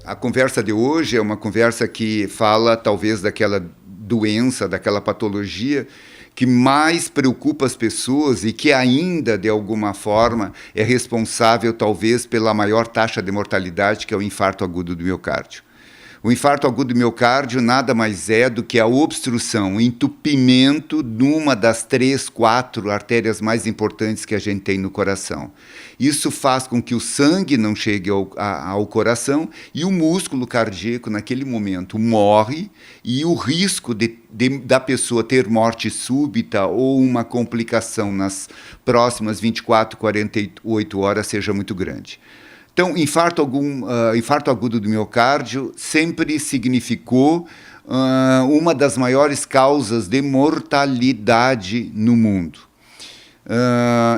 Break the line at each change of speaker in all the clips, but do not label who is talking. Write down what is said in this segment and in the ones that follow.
A conversa de hoje é uma conversa que fala, talvez, daquela doença, daquela patologia que mais preocupa as pessoas e que ainda, de alguma forma, é responsável, talvez, pela maior taxa de mortalidade, que é o infarto agudo do miocárdio. O infarto agudo do miocárdio nada mais é do que a obstrução, o entupimento de uma das 3, 4 artérias mais importantes que a gente tem no coração. Isso faz com que o sangue não chegue ao coração e o músculo cardíaco, naquele momento, morre, e o risco da pessoa ter morte súbita ou uma complicação nas próximas 24, 48 horas seja muito grande. Então, infarto agudo do miocárdio sempre significou uma das maiores causas de mortalidade no mundo.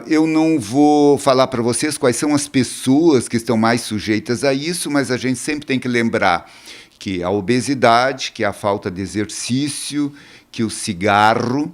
Eu não vou falar para vocês quais são as pessoas que estão mais sujeitas a isso, mas a gente sempre tem que lembrar que a obesidade, que a falta de exercício, que o cigarro,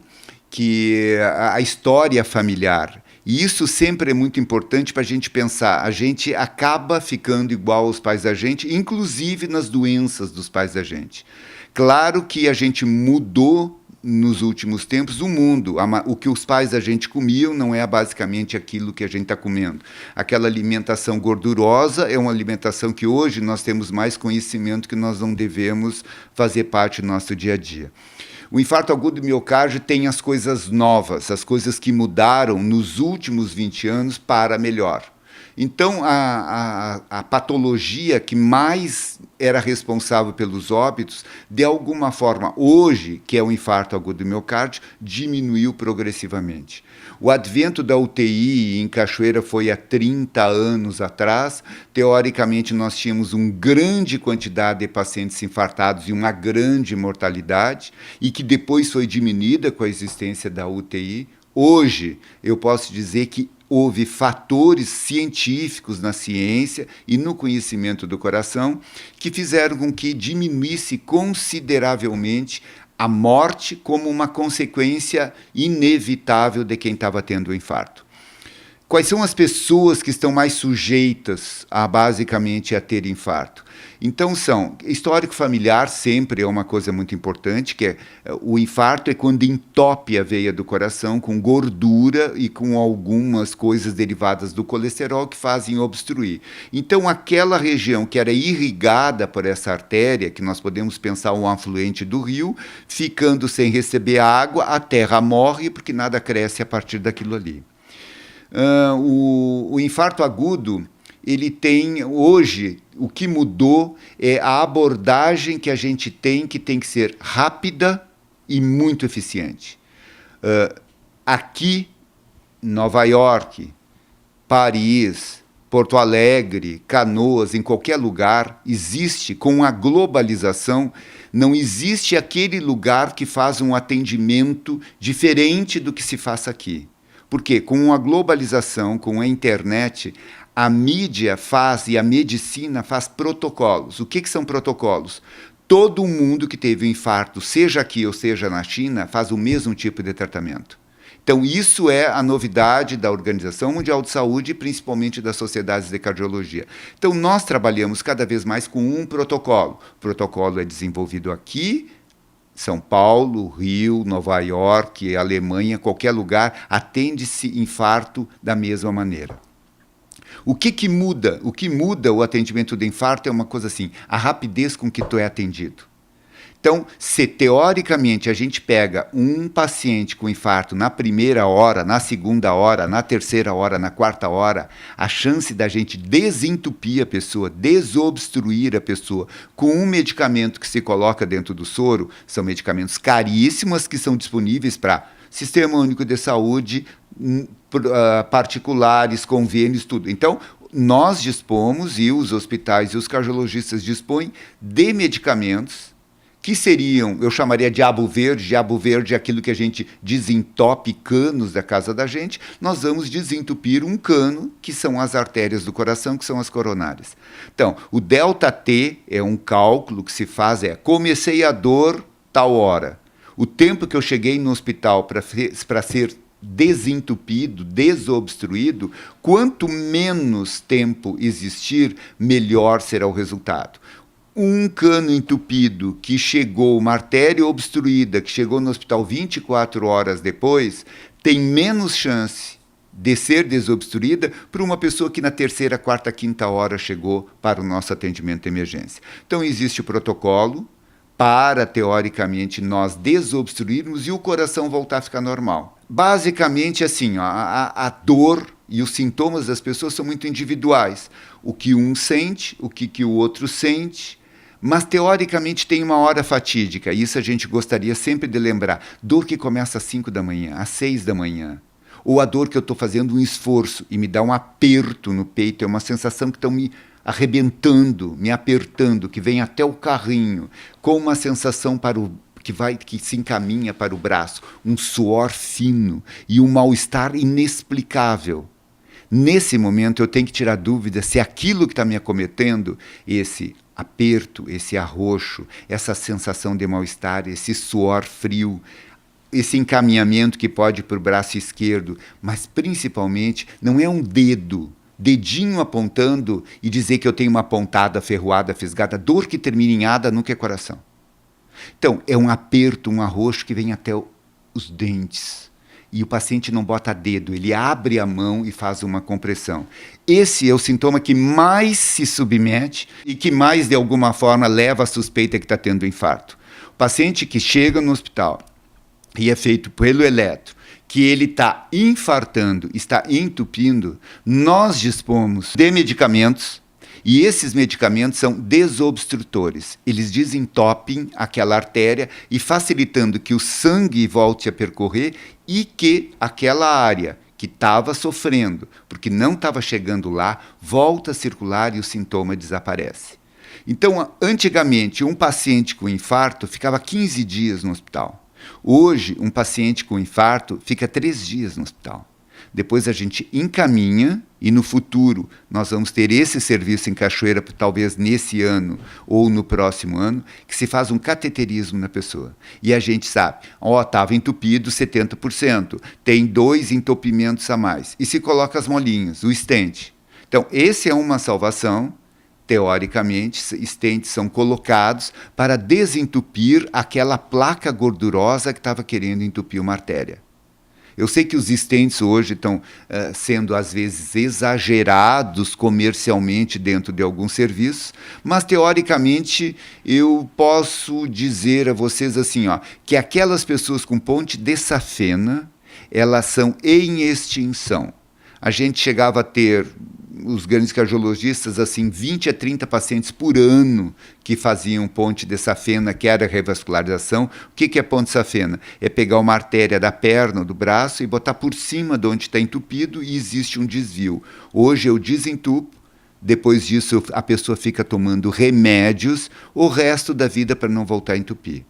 que a história familiar. E isso sempre é muito importante para a gente pensar. A gente acaba ficando igual aos pais da gente, inclusive nas doenças dos pais da gente. Claro que a gente mudou nos últimos tempos o mundo. O que os pais da gente comiam não é basicamente aquilo que a gente está comendo. Aquela alimentação gordurosa é uma alimentação que hoje nós temos mais conhecimento que nós não devemos fazer parte do nosso dia a dia. O infarto agudo do miocárdio tem as coisas novas, as coisas que mudaram nos últimos 20 anos para melhor. Então, a patologia que mais era responsável pelos óbitos, de alguma forma, hoje, que é o infarto agudo do miocárdio, diminuiu progressivamente. O advento da UTI em Cachoeira foi há 30 anos atrás. Teoricamente, nós tínhamos uma grande quantidade de pacientes infartados e uma grande mortalidade, e que depois foi diminuída com a existência da UTI. Hoje, eu posso dizer que houve fatores científicos na ciência e no conhecimento do coração que fizeram com que diminuísse consideravelmente a morte como uma consequência inevitável de quem estava tendo o infarto. Quais são as pessoas que estão mais sujeitas basicamente, a ter infarto? Então, histórico familiar sempre é uma coisa muito importante, que o infarto é quando entope a veia do coração com gordura e com algumas coisas derivadas do colesterol que fazem obstruir. Então, aquela região que era irrigada por essa artéria, que nós podemos pensar um afluente do rio, ficando sem receber água, a terra morre porque nada cresce a partir daquilo ali. O infarto agudo, ele tem, hoje, o que mudou é a abordagem que a gente tem, que tem que ser rápida e muito eficiente. Aqui, Nova York, Paris, Porto Alegre, Canoas, em qualquer lugar, existe, com a globalização, não existe aquele lugar que faz um atendimento diferente do que se faça aqui. Porque com a globalização, com a internet, a mídia faz e a medicina faz protocolos. O que são protocolos? Todo mundo que teve um infarto, seja aqui ou seja na China, faz o mesmo tipo de tratamento. Então, isso é a novidade da Organização Mundial de Saúde e principalmente das sociedades de cardiologia. Então, nós trabalhamos cada vez mais com um protocolo. O protocolo é desenvolvido aqui, São Paulo, Rio, Nova York, Alemanha, qualquer lugar, atende-se infarto da mesma maneira. O que muda? O que muda o atendimento de infarto é uma coisa assim, a rapidez com que tu é atendido. Então, se teoricamente a gente pega um paciente com infarto na primeira hora, na segunda hora, na terceira hora, na quarta hora, a chance da gente desentupir a pessoa, desobstruir a pessoa com um medicamento que se coloca dentro do soro, são medicamentos caríssimos que são disponíveis para Sistema Único de Saúde, particulares, convênios, tudo. Então, nós dispomos, e os hospitais e os cardiologistas dispõem de medicamentos que seriam, eu chamaria diabo verde é aquilo que a gente desentope canos da casa da gente, nós vamos desentupir um cano, que são as artérias do coração, que são as coronárias. Então, o ΔT é um cálculo que se faz, comecei a dor tal hora. O tempo que eu cheguei no hospital para ser desentupido, desobstruído, quanto menos tempo existir, melhor será o resultado. um cano entupido que chegou, uma artéria obstruída, que chegou no hospital 24 horas depois, tem menos chance de ser desobstruída para uma pessoa que na terceira, quarta, quinta hora chegou para o nosso atendimento de emergência. Então, existe o protocolo para, teoricamente, nós desobstruirmos e o coração voltar a ficar normal. Basicamente, assim, ó, a dor e os sintomas das pessoas são muito individuais. O que um sente, o que o outro sente, mas, teoricamente, tem uma hora fatídica. Isso a gente gostaria sempre de lembrar. Dor que começa às 5 da manhã, às 6 da manhã. Ou a dor que eu estou fazendo um esforço e me dá um aperto no peito, é uma sensação que estão me arrebentando, me apertando, que vem até o carrinho, com uma sensação que se encaminha para o braço, um suor fino e um mal-estar inexplicável. Nesse momento eu tenho que tirar dúvida se aquilo que está me acometendo, esse aperto, esse arroxo, essa sensação de mal-estar, esse suor frio, esse encaminhamento que pode ir para o braço esquerdo, mas principalmente não é um dedinho apontando e dizer que eu tenho uma pontada, ferroada, fisgada. Dor que termina em ada nunca é coração. Então, é um aperto, um arroxo que vem até os dentes. E o paciente não bota dedo, ele abre a mão e faz uma compressão. Esse é o sintoma que mais se submete e que mais, de alguma forma, leva a suspeita que está tendo infarto. O paciente que chega no hospital e é feito pelo eletro, que ele está infartando, está entupindo, nós dispomos de medicamentos, e esses medicamentos são desobstrutores. Eles desentopem aquela artéria e facilitando que o sangue volte a percorrer e que aquela área que estava sofrendo, porque não estava chegando lá, volta a circular e o sintoma desaparece. Então, antigamente, um paciente com infarto ficava 15 dias no hospital. Hoje, um paciente com infarto fica 3 dias no hospital. Depois a gente encaminha e no futuro nós vamos ter esse serviço em Cachoeira, talvez nesse ano ou no próximo ano, que se faz um cateterismo na pessoa. E a gente sabe, estava entupido 70%, tem 2 entupimentos a mais. E se coloca as molinhas, o stent. Então, esse é uma salvação. Teoricamente, stents são colocados para desentupir aquela placa gordurosa que estava querendo entupir uma artéria. Eu sei que os stents hoje estão sendo, às vezes, exagerados comercialmente dentro de alguns serviços, mas, teoricamente, eu posso dizer a vocês assim, que aquelas pessoas com ponte de safena, elas são em extinção. A gente chegava a ter, os grandes cardiologistas, assim, 20 a 30 pacientes por ano que faziam ponte de safena, que era revascularização. O que é ponte de safena? É pegar uma artéria da perna, do braço, e botar por cima de onde está entupido e existe um desvio. Hoje eu desentupo, depois disso a pessoa fica tomando remédios o resto da vida para não voltar a entupir.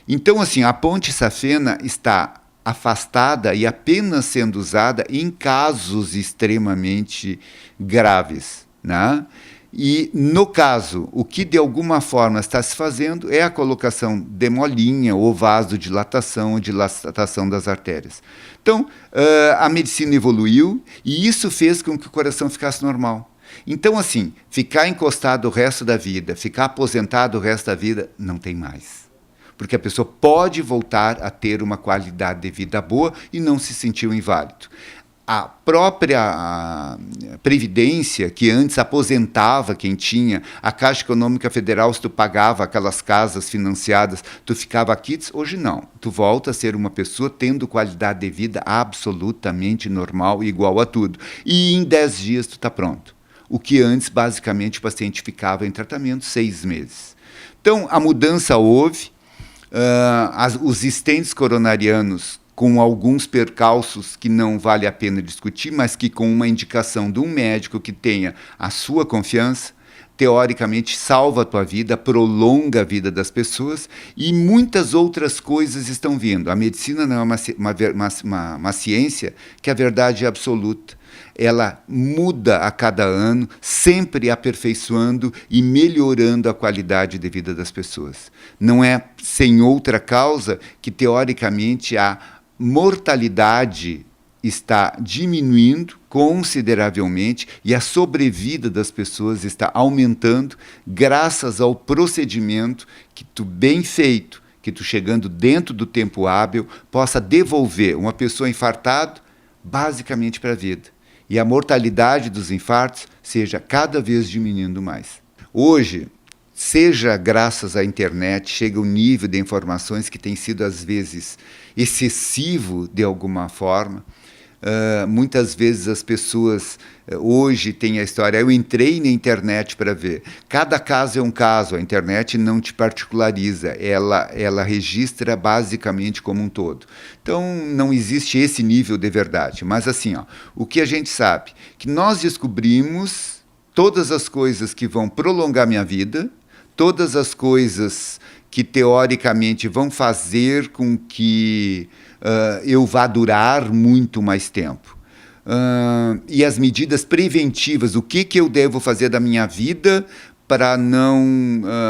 Então, assim, a ponte safena está afastada e apenas sendo usada em casos extremamente graves, né? E, no caso, o que de alguma forma está se fazendo é a colocação de molinha ou vasodilatação ou dilatação das artérias. Então, a medicina evoluiu e isso fez com que o coração ficasse normal. Então, assim, ficar encostado o resto da vida, ficar aposentado o resto da vida, não tem mais. Porque a pessoa pode voltar a ter uma qualidade de vida boa e não se sentir inválido. A própria Previdência, que antes aposentava quem tinha, a Caixa Econômica Federal, se tu pagava aquelas casas financiadas, tu ficava quites, hoje não. Tu volta a ser uma pessoa tendo qualidade de vida absolutamente normal, igual a tudo. E em 10 dias tu está pronto. O que antes, basicamente, o paciente ficava em tratamento 6 meses. Então, a mudança houve. Os stents coronarianos, com alguns percalços que não vale a pena discutir, mas que com uma indicação de um médico que tenha a sua confiança, teoricamente salva a tua vida, prolonga a vida das pessoas e muitas outras coisas estão vindo. A medicina não é uma ciência que a verdade é absoluta. Ela muda a cada ano, sempre aperfeiçoando e melhorando a qualidade de vida das pessoas. Não é sem outra causa que, teoricamente, a mortalidade está diminuindo consideravelmente e a sobrevida das pessoas está aumentando graças ao procedimento que tu bem feito, que tu chegando dentro do tempo hábil, possa devolver uma pessoa infartada basicamente para a vida. E a mortalidade dos infartos seja cada vez diminuindo mais. Hoje, seja graças à internet, chega um nível de informações que tem sido, às vezes, excessivo de alguma forma. Muitas vezes as pessoas, hoje tem a história, eu entrei na internet para ver. Cada caso é um caso, a internet não te particulariza, ela registra basicamente como um todo. Então, não existe esse nível de verdade. Mas assim, ó, o que a gente sabe? Que nós descobrimos todas as coisas que vão prolongar minha vida, todas as coisas que teoricamente vão fazer com que eu vá durar muito mais tempo. E as medidas preventivas, o que eu devo fazer da minha vida para não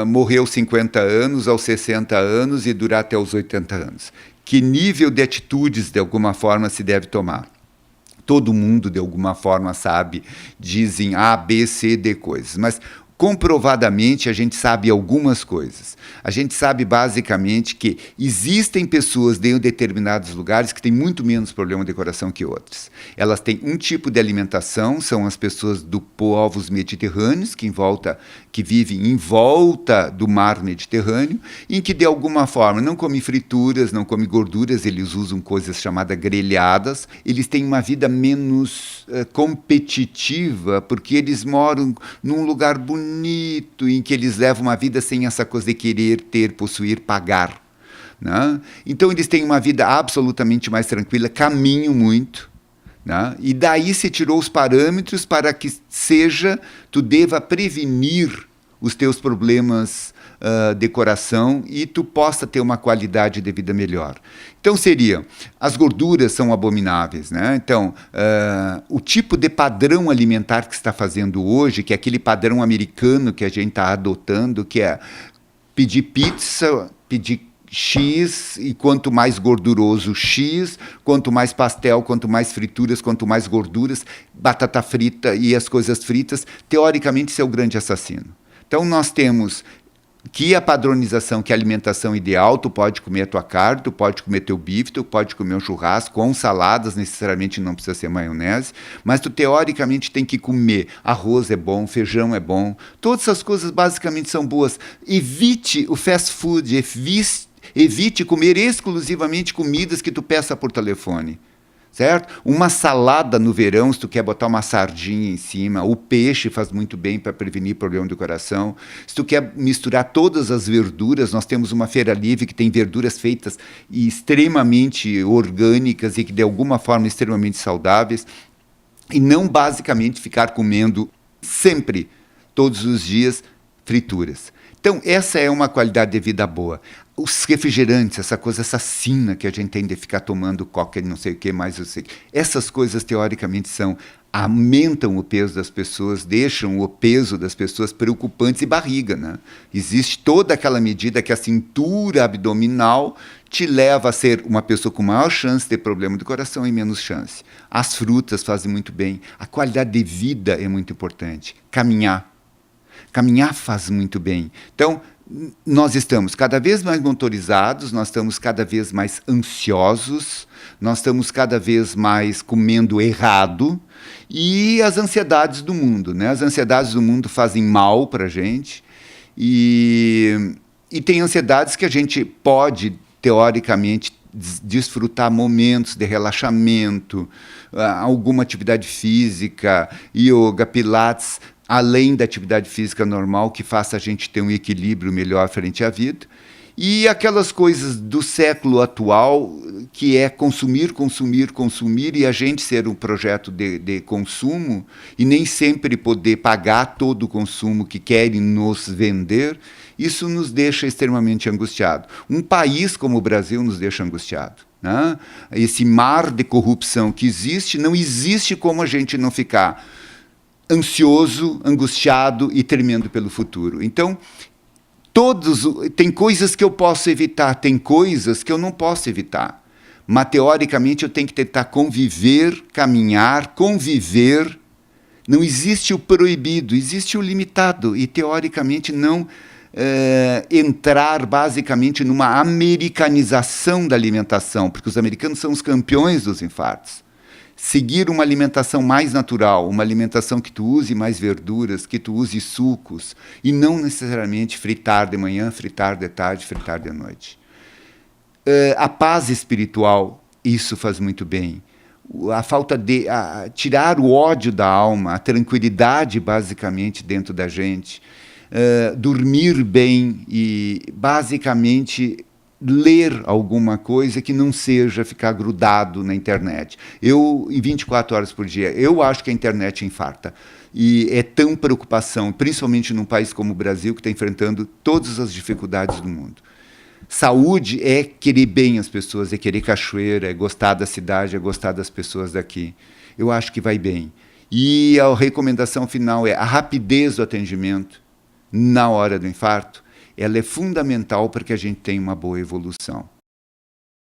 morrer aos 50 anos, aos 60 anos e durar até os 80 anos. Que nível de atitudes, de alguma forma, se deve tomar? Todo mundo, de alguma forma, sabe, dizem A, B, C, D coisas, mas comprovadamente a gente sabe algumas coisas. A gente sabe basicamente que existem pessoas em determinados lugares que têm muito menos problema de coração que outras. Elas têm um tipo de alimentação, são as pessoas do povos mediterrâneos que vivem em volta do mar Mediterrâneo, em que de alguma forma não comem frituras, não comem gorduras, eles usam coisas chamadas grelhadas, eles têm uma vida menos competitiva, porque eles moram num lugar bonito, em que eles levam uma vida sem essa coisa de querer, ter, possuir, pagar. Né? Então eles têm uma vida absolutamente mais tranquila, caminham muito, né? E daí se tirou os parâmetros para que tu deva prevenir os teus problemas de coração e tu possa ter uma qualidade de vida melhor. Então as gorduras são abomináveis, né? Então, o tipo de padrão alimentar que se está fazendo hoje, que é aquele padrão americano que a gente está adotando, que é pedir pizza, pedir X, e quanto mais gorduroso X, quanto mais pastel, quanto mais frituras, quanto mais gorduras, batata frita e as coisas fritas, teoricamente isso é o grande assassino. Então nós temos que a padronização, que a alimentação ideal, tu pode comer a tua carne, tu pode comer teu bife, tu pode comer um churrasco com saladas, necessariamente não precisa ser maionese, mas tu teoricamente tem que comer arroz é bom, feijão é bom, todas essas coisas basicamente são boas. Evite o fast food, evite comer exclusivamente comidas que tu peça por telefone. Certo? Uma salada no verão, se tu quer botar uma sardinha em cima, o peixe faz muito bem para prevenir problema do coração. Se tu quer misturar todas as verduras, nós temos uma feira livre que tem verduras feitas e extremamente orgânicas e que de alguma forma extremamente saudáveis, e não basicamente ficar comendo sempre, todos os dias, frituras. Então, essa é uma qualidade de vida boa. Os refrigerantes, essa coisa assassina que a gente tem de ficar tomando coca, não sei o que mais, eu sei. Essas coisas, teoricamente, aumentam o peso das pessoas, deixam o peso das pessoas preocupantes e barriga, né? Existe toda aquela medida que a cintura abdominal te leva a ser uma pessoa com maior chance de ter problema do coração e menos chance. As frutas fazem muito bem. A qualidade de vida é muito importante. Caminhar faz muito bem. Então, nós estamos cada vez mais motorizados, nós estamos cada vez mais ansiosos, nós estamos cada vez mais comendo errado, e as ansiedades do mundo, né? As ansiedades do mundo fazem mal para a gente, e tem ansiedades que a gente pode, teoricamente, desfrutar momentos de relaxamento, alguma atividade física, yoga, pilates, além da atividade física normal, que faça a gente ter um equilíbrio melhor frente à vida, e aquelas coisas do século atual, que é consumir, e a gente ser um projeto de consumo, e nem sempre poder pagar todo o consumo que querem nos vender, isso nos deixa extremamente angustiado. Um país como o Brasil nos deixa angustiado. Né? Esse mar de corrupção que existe, não existe como a gente não ficar ansioso, angustiado e tremendo pelo futuro. Então, tem coisas que eu posso evitar, tem coisas que eu não posso evitar. Mas, teoricamente, eu tenho que tentar conviver, caminhar, conviver. Não existe o proibido, existe o limitado. E, teoricamente, não entrar, basicamente, numa americanização da alimentação, porque os americanos são os campeões dos infartos. Seguir uma alimentação mais natural, uma alimentação que tu use mais verduras, que tu use sucos, e não necessariamente fritar de manhã, fritar de tarde, fritar de noite. A paz espiritual, isso faz muito bem. A falta de tirar o ódio da alma, a tranquilidade, basicamente, dentro da gente. Dormir bem e, basicamente, ler alguma coisa que não seja ficar grudado na internet. Em 24 horas por dia, eu acho que a internet infarta. E é tão preocupação, principalmente num país como o Brasil, que está enfrentando todas as dificuldades do mundo. Saúde é querer bem as pessoas, é querer cachoeira, é gostar da cidade, é gostar das pessoas daqui. Eu acho que vai bem. E a recomendação final é a rapidez do atendimento na hora do infarto. Ela é fundamental para que a gente tenha uma boa evolução.